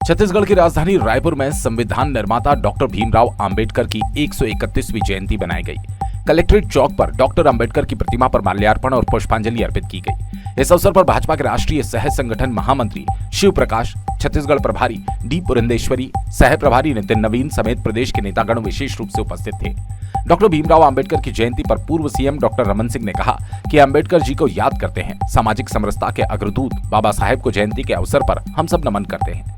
छत्तीसगढ़ की राजधानी रायपुर में संविधान निर्माता डॉक्टर भीमराव अंबेडकर की 131वीं जयंती मनाई गई। कलेक्ट्रेट चौक पर डॉक्टर अंबेडकर की प्रतिमा पर माल्यार्पण और पुष्पांजलि अर्पित की गई। इस अवसर पर भाजपा के राष्ट्रीय सह संगठन महामंत्री शिव प्रकाश, छत्तीसगढ़ प्रभारी डी पुरंदेश्वरी, सह प्रभारी नितिन नवीन समेत प्रदेश के नेतागण विशेष रूप से उपस्थित थे। डॉक्टर भीमराव अंबेडकर की जयंती पर पूर्व सीएम डॉक्टर रमन सिंह ने कहा कि अंबेडकर जी को याद करते हैं। सामाजिक समरसता के अग्रदूत बाबा साहेब को जयंती के अवसर पर हम सब नमन करते हैं।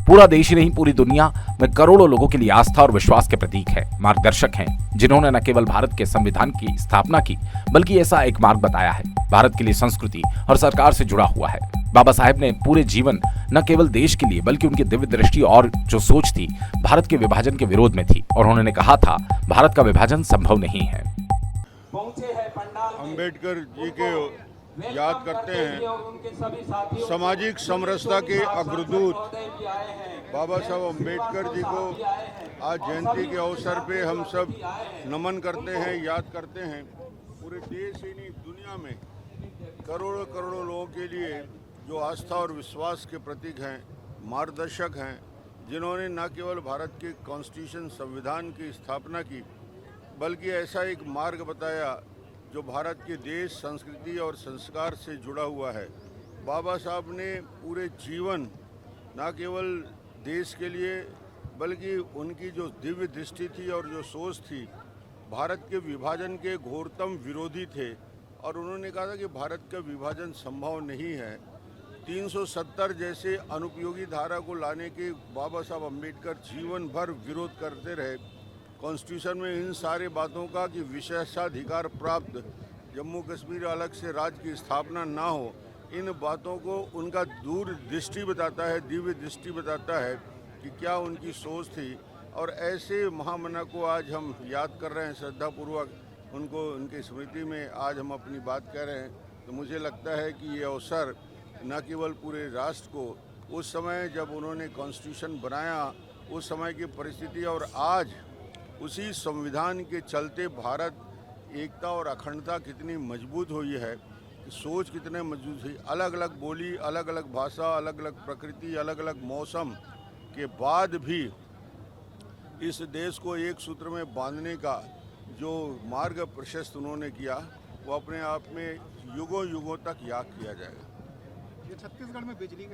पूरा देश ही नहीं, पूरी दुनिया में करोड़ों लोगों के लिए आस्था और विश्वास के प्रतीक है, मार्गदर्शक हैं, जिन्होंने न केवल भारत के संविधान की स्थापना की, बल्कि ऐसा एक मार्ग बताया है। भारत के लिए संस्कृति और सरकार से जुड़ा हुआ है। बाबा साहेब ने पूरे जीवन न केवल देश के लिए, बल्कि उनकी दिव्य दृष्टि और जो सोच थी, भारत के विभाजन के विरोध में थी और उन्होंने कहा था, भारत का विभाजन संभव नहीं है। अंबेडकर जी के याद करते हैं। सामाजिक समरसता के अग्रदूत बाबा साहब अंबेडकर जी को आज जयंती के अवसर पे हम सब नमन करते हैं, याद करते हैं। पूरे देश ही नहीं, दुनिया में करोड़ों करोड़ों लोगों के लिए जो आस्था और विश्वास के प्रतीक हैं, मार्गदर्शक हैं, जिन्होंने न केवल भारत के कॉन्स्टिट्यूशन संविधान की स्थापना की, बल्कि ऐसा एक मार्ग बताया जो भारत के देश, संस्कृति और संस्कार से जुड़ा हुआ है। बाबा साहब ने पूरे जीवन न केवल देश के लिए, बल्कि उनकी जो दिव्य दृष्टि थी और जो सोच थी, भारत के विभाजन के घोरतम विरोधी थे और उन्होंने कहा था कि भारत का विभाजन संभव नहीं है। 370 जैसे अनुपयोगी धारा को लाने के बाबा साहब अंबेडकर जीवन भर विरोध करते रहे। कॉन्स्टिट्यूशन में इन सारे बातों का कि विशेषाधिकार प्राप्त जम्मू कश्मीर अलग से राज्य की स्थापना ना हो, इन बातों को उनका दूर दृष्टि बताता है, दिव्य दृष्टि बताता है कि क्या उनकी सोच थी। और ऐसे महामना को आज हम याद कर रहे हैं श्रद्धापूर्वक, उनको उनकी स्मृति में आज हम अपनी बात कह रहे हैं। तो मुझे लगता है कि ये अवसर न केवल पूरे राष्ट्र को, उस समय जब उन्होंने कॉन्स्टिट्यूशन बनाया, उस समय की परिस्थिति और आज उसी संविधान के चलते भारत एकता और अखंडता कितनी मजबूत हुई है, सोच कितने मजबूत हुई। अलग अलग बोली, अलग अलग भाषा, अलग अलग प्रकृति, अलग अलग मौसम के बाद भी इस देश को एक सूत्र में बांधने का जो मार्ग प्रशस्त उन्होंने किया, वो अपने आप में युगों युगों तक याद किया जाएगा। ये छत्तीसगढ़ में बिजली के